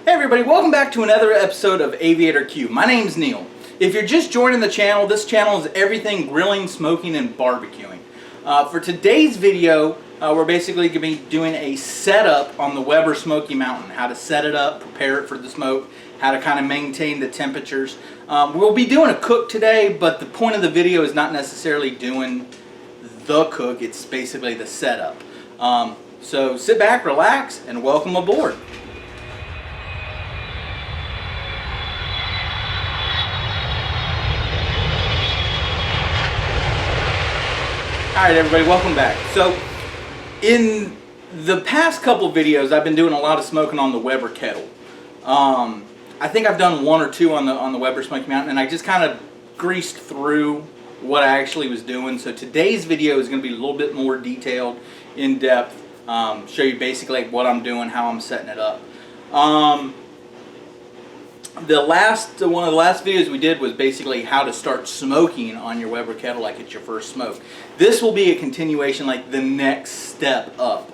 Hey everybody, welcome back to another episode of Aviator Q. My name's Neil. If you're just joining the channel, this channel is everything grilling, smoking, and barbecuing. For today's video, we're basically going to be doing a setup on the Weber Smokey Mountain. How to set it up, prepare it for the smoke, how to kind of maintain the temperatures. We'll be doing a cook today, but the point of the video is not necessarily doing the cook, it's basically the setup. So sit back, relax, and welcome aboard. Alright everybody, welcome back. So, in the past couple videos, I've been doing a lot of smoking on the Weber kettle. I think I've done one or two on the Weber Smokey Mountain, and I just kind of greased through what I actually was doing. So today's video is going to be a little bit more detailed, in depth, show you basically what I'm doing, how I'm setting it up. One of the last videos we did was basically how to start smoking on your Weber kettle like it's your first smoke. This will be a continuation, like the next step up.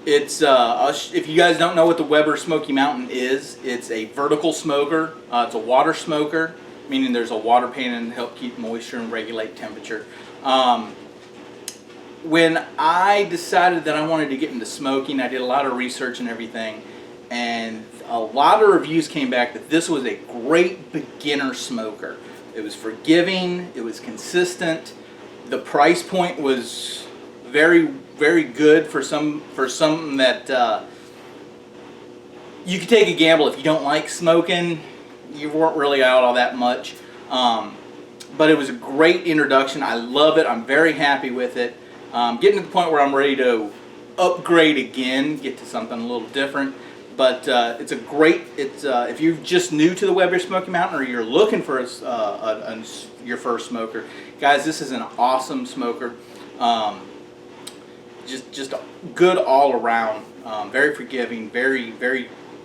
If you guys don't know what the Weber Smokey Mountain is, it's a vertical smoker. It's a water smoker, meaning there's a water pan in to help keep moisture and regulate temperature. When I decided that I wanted to get into smoking, I did a lot of research and everything, and a lot of reviews came back that this was a great beginner smoker. It was forgiving, it was consistent, the price point was very, very good for something that you could take a gamble. If you don't like smoking, you weren't really out all that much. But it was a great introduction. I love it. I'm very happy with it. Getting to the point where I'm ready to upgrade again, get to something a little different. But it's a great, if you're just new to the Weber Smokey Mountain or you're looking for your first smoker, guys, this is an awesome smoker. Just good all around, very forgiving, very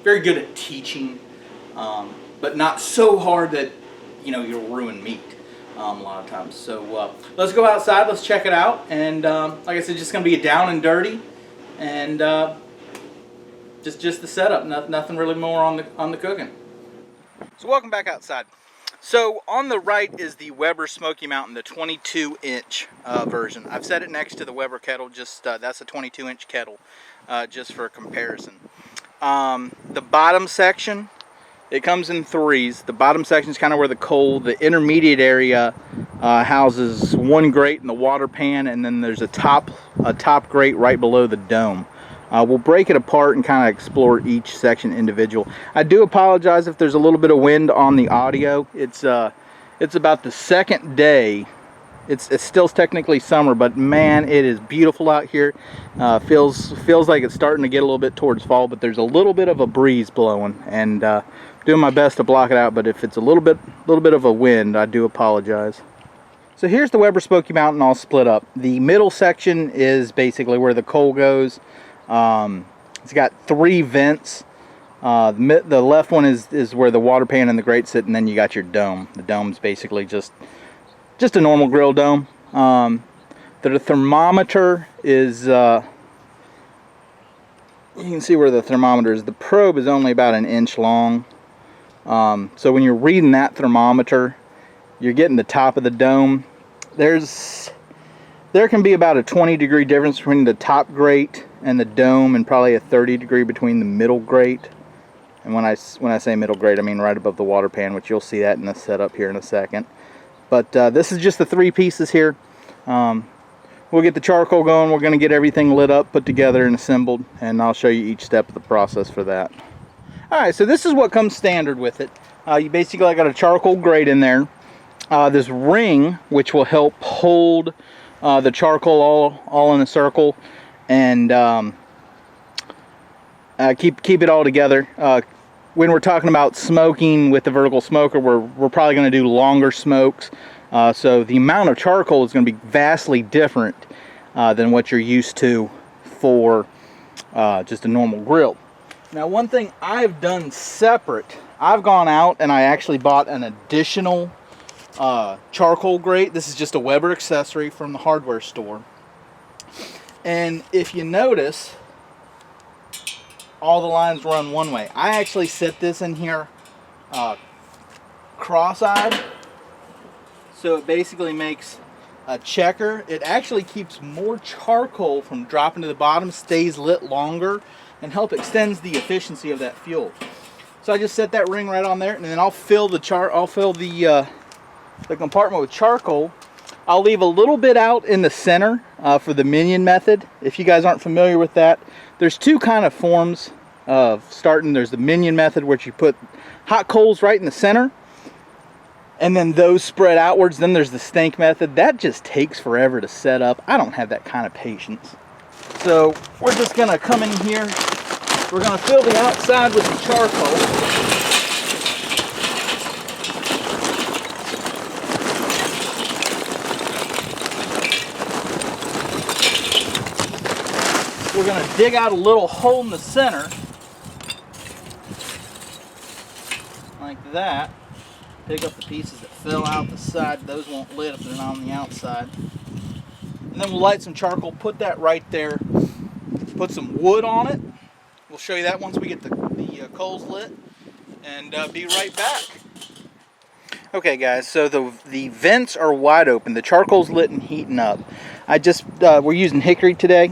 good at teaching, but not so hard that you'll ruin meat a lot of times. So let's go outside, let's check it out, and like I said, just gonna be a down and dirty, and just the setup, nothing really more on the cooking. So welcome back outside. So on the right is the Weber Smokey Mountain, the 22-inch version. I've set it next to the Weber kettle, just that's a 22-inch kettle, just for comparison. The bottom section, it comes in threes. The bottom section is kind of where the intermediate area houses one grate and the water pan, and then there's a top grate right below the dome. We'll break it apart and kind of explore each section individual. I do apologize if there's a little bit of wind on the audio. It's about the second day. It's still technically summer, but man, it is beautiful out here. Feels like it's starting to get a little bit towards fall, but there's a little bit of a breeze blowing, and doing my best to block it out. But if it's a little bit of a wind, I do apologize. So here's the Weber Smokey Mountain all split up. The middle section is basically where the coal goes. It's got three vents. The left one is where the water pan and the grate sit, and then you got your dome. The dome's basically just a normal grill dome. The thermometer is, you can see where the thermometer is. The probe is only about an inch long. So when you're reading that thermometer, you're getting the top of the dome. There can be about a 20-degree difference between the top grate and the dome, and probably a 30-degree between the middle grate. And when I say middle grate, I mean right above the water pan, which you'll see that in the setup here in a second. But this is just the three pieces here. We'll get the charcoal going. We're going to get everything lit up, put together, and assembled, and I'll show you each step of the process for that. Alright, so this is what comes standard with it. You basically got a charcoal grate in there. This ring, which will help hold the charcoal all in a circle, and keep it all together. When we're talking about smoking with the vertical smoker, we're probably going to do longer smokes, so the amount of charcoal is going to be vastly different than what you're used to for just a normal grill. Now, one thing I've done separate, I've gone out and I actually bought an additional charcoal grate. This is just a Weber accessory from the hardware store. And if you notice, all the lines run one way. I actually set this in here cross-eyed, so it basically makes a checker. It actually keeps more charcoal from dropping to the bottom, stays lit longer, and extends the efficiency of that fuel. So I just set that ring right on there, and then I'll fill the compartment with charcoal. I'll leave a little bit out in the center for the minion method. If you guys aren't familiar with that, there's two kind of forms of starting. There's the minion method, which you put hot coals right in the center, and then those spread outwards. Then there's the stank method. That just takes forever to set up. I don't have that kind of patience. So we're just gonna come in here. We're gonna fill the outside with the charcoal. We're going to dig out a little hole in the center, like that. Pick up the pieces that fell out the side. Those won't lit if they're not on the outside. And then we'll light some charcoal, put that right there, put some wood on it. We'll show you that once we get the coals lit, and be right back. Okay guys, so the vents are wide open. The charcoal's lit and heating up. We're using hickory today.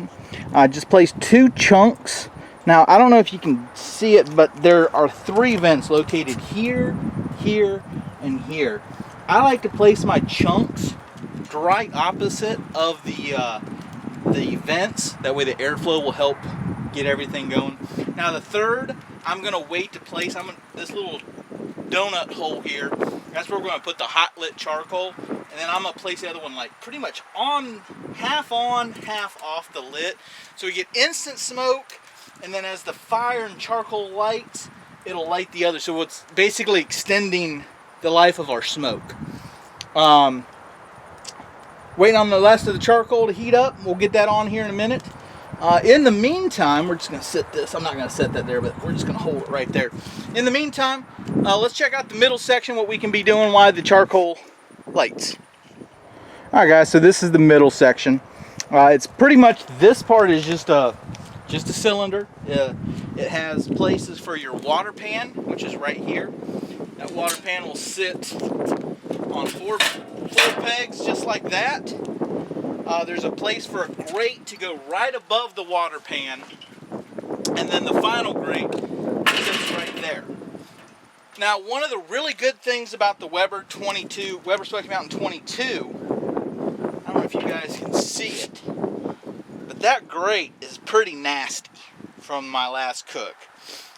I just placed 2 chunks. Now, I don't know if you can see it, but there are 3 vents located here, here, and here. I like to place my chunks right opposite of the vents. That way the airflow will help get everything going. Now, the third, I'm going to wait to place. This little donut hole here. That's where we're going to put the hot lit charcoal. And then I'm going to place the other one like pretty much half on, half off the lit. So we get instant smoke, and then as the fire and charcoal lights, it'll light the other. So it's basically extending the life of our smoke. Waiting on the rest of the charcoal to heat up. We'll get that on here in a minute. In the meantime, we're just going to set this. I'm not going to set that there, but we're just going to hold it right there. In the meantime, let's check out the middle section, what we can be doing while the charcoal lights. Alright guys, so this is the middle section. It's pretty much, this part is just a cylinder. It has places for your water pan, which is right here. That water pan will sit on four pegs just like that. There's a place for a grate to go right above the water pan, and then the final grate sits right there. Now, one of the really good things about the Weber Smokey Mountain 22, I don't know if you guys can see it, but that grate is pretty nasty from my last cook.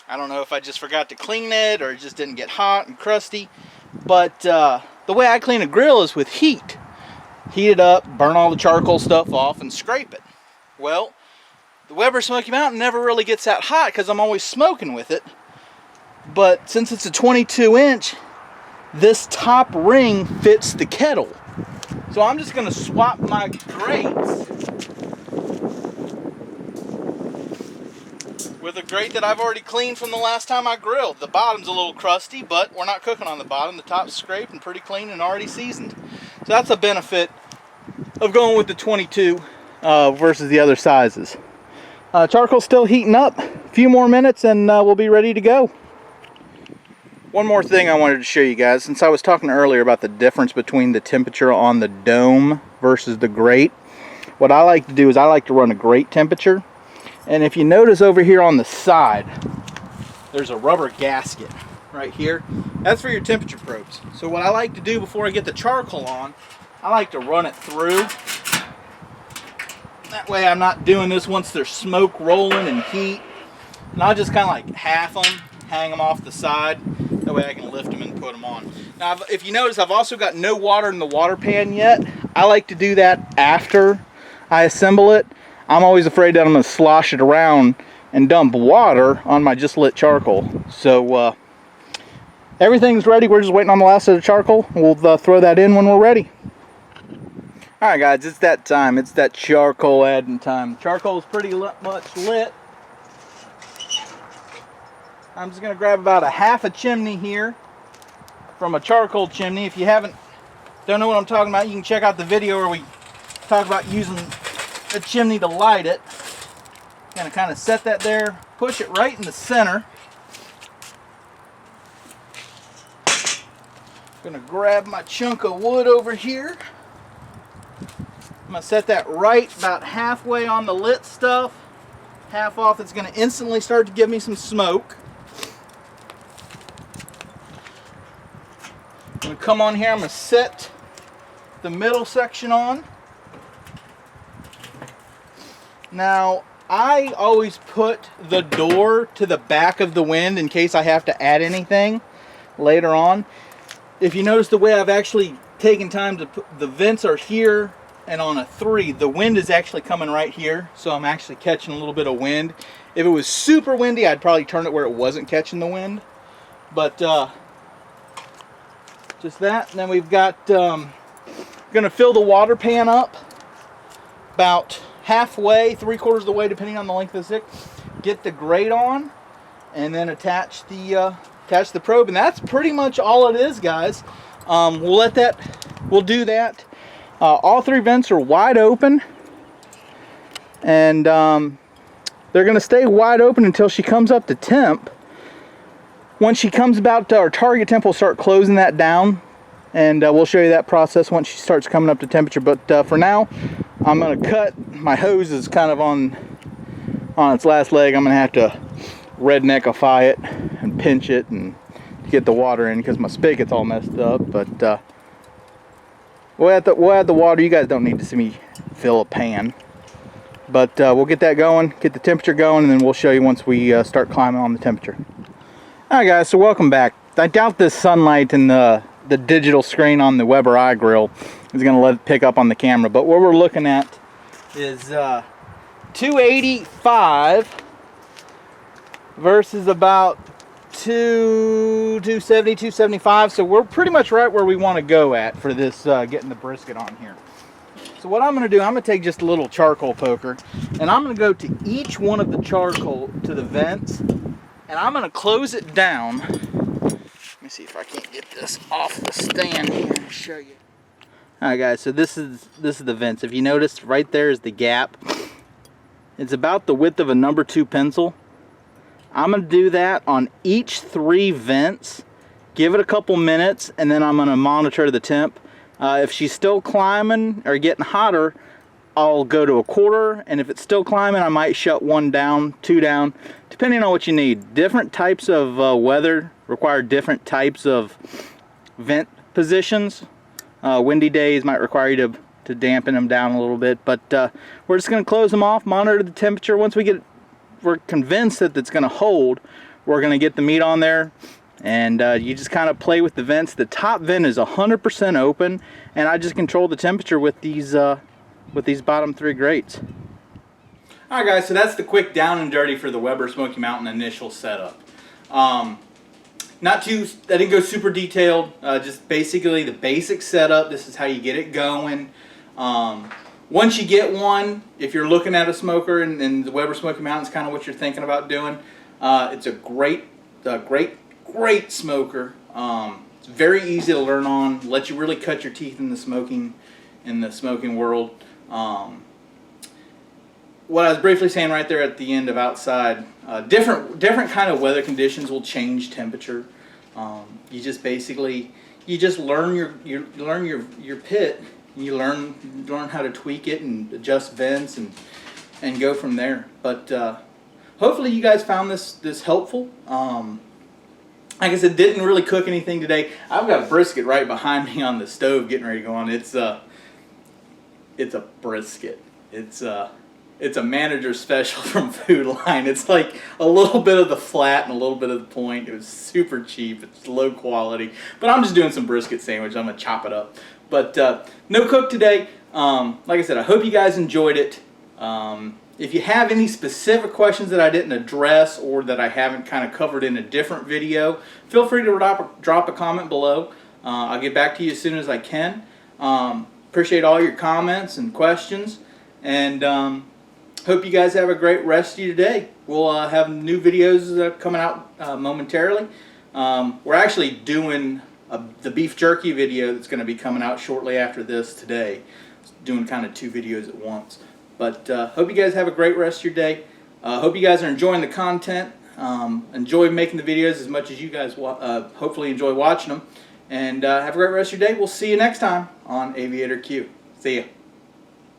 I don't know if I just forgot to clean it or it just didn't get hot and crusty, but the way I clean a grill is with heat. Heat it up, burn all the charcoal stuff off, and scrape it. Well, the Weber Smokey Mountain never really gets that hot because I'm always smoking with it. But since it's a 22-inch, this top ring fits the kettle. So I'm just going to swap my grates with a grate that I've already cleaned from the last time I grilled. The bottom's a little crusty, but we're not cooking on the bottom. The top's scraped and pretty clean and already seasoned. So that's a benefit of going with the 22 versus the other sizes. Charcoal's still heating up. A few more minutes and we'll be ready to go. One more thing I wanted to show you guys, since I was talking earlier about the difference between the temperature on the dome versus the grate. What I like to do is I like to run a grate temperature. And if you notice over here on the side, there's a rubber gasket right here. That's for your temperature probes. So what I like to do before I get the charcoal on, I like to run it through. That way I'm not doing this once there's smoke rolling and heat. And I'll just kind of like half them, hang them off the side. That way I can lift them and put them on. Now if you notice, I've also got no water in the water pan yet. I like to do that after I assemble it. I'm always afraid that I'm going to slosh it around and dump water on my just lit charcoal. So everything's ready. We're just waiting on the last of the charcoal. We'll throw that in when we're ready. Alright guys, it's that time. It's that charcoal adding time. Charcoal is pretty much lit. I'm just going to grab about a half a chimney here from a charcoal chimney. If you don't know what I'm talking about, you can check out the video where we talk about using a chimney to light it. Gonna kind of set that there, push it right in the center. Gonna grab my chunk of wood over here. I'm gonna set that right about halfway on the lit stuff. Half off, it's gonna instantly start to give me some smoke. I'm gonna come on here, I'm gonna set the middle section on. Now, I always put the door to the back of the wind in case I have to add anything later on. If you notice the way I've actually taken time to put, the vents are here and on a 3, the wind is actually coming right here, so I'm actually catching a little bit of wind. If it was super windy, I'd probably turn it where it wasn't catching the wind. But just that, and then we've got, gonna fill the water pan up about halfway, 3/4 of the way, depending on the length of the stick. Get the grate on, and then attach the probe, and that's pretty much all it is, guys. We'll do that. All 3 vents are wide open, and they're gonna stay wide open until she comes up to temp. Once she comes about to our target temp, we'll start closing that down, and we'll show you that process once she starts coming up to temperature. But for now, I'm gonna cut. My hose is kind of on its last leg. I'm gonna have to redneckify it and pinch it and get the water in because my spigot's all messed up. But we'll add the water. You guys don't need to see me fill a pan, but we'll get that going, get the temperature going, and then we'll show you once we start climbing on the temperature. Alright guys, so welcome back. I doubt this sunlight and the digital screen on the Weber iGrill is going to let it pick up on the camera, but what we're looking at is 285 versus about 270, 275, so we're pretty much right where we want to go at for this getting the brisket on here. So what I'm going to do, I'm going to take just a little charcoal poker, and I'm going to go to each one of the charcoal, to the vents, and I'm going to close it down. Let me see if I can't get this off the stand here and show you. Alright guys, so this is the vents. If you notice, right there is the gap. It's about the width of a number 2 pencil. I'm going to do that on each 3 vents. Give it a couple minutes, and then I'm going to monitor the temp. If she's still climbing or getting hotter, I'll go to a 1/4, and if it's still climbing, I might shut 1 down, 2 down, depending on what you need. Different types of weather require different types of vent positions. Windy days might require you to dampen them down a little bit, but we're just going to close them off, monitor the temperature. Once we're convinced that it's going to hold, we're going to get the meat on there, and you just kind of play with the vents. The top vent is 100% open, and I just control the temperature with these bottom 3 grates. Alright guys, so that's the quick down and dirty for the Weber Smokey Mountain initial setup. I didn't go super detailed, just basically the basic setup. This is how you get it going. Once you get one, if you're looking at a smoker and the Weber Smokey Mountain is kind of what you're thinking about doing, it's a great smoker. It's very easy to learn on, lets you really cut your teeth in the smoking world. What I was briefly saying right there at the end of outside, different kind of weather conditions will change temperature. You just learn your pit. You learn how to tweak it and adjust vents and go from there. But hopefully you guys found this helpful. Like I said, didn't really cook anything today. I've got a brisket right behind me on the stove getting ready to go on. It's a brisket. It's a manager special from Food Line. It's like a little bit of the flat and a little bit of the point. It was super cheap. It's low quality. But I'm just doing some brisket sandwich. I'm going to chop it up. But no cook today. Like I said, I hope you guys enjoyed it. If you have any specific questions that I didn't address or that I haven't kind of covered in a different video, feel free to drop a comment below. I'll get back to you as soon as I can. Appreciate all your comments and questions. And hope you guys have a great rest of your day. We'll have new videos coming out momentarily. We're actually doing the beef jerky video that's going to be coming out shortly after this today. Doing kind of 2 videos at once. But hope you guys have a great rest of your day. Hope you guys are enjoying the content. Enjoy making the videos as much as you guys hopefully enjoy watching them. And have a great rest of your day. We'll see you next time on Aviator Q. See ya.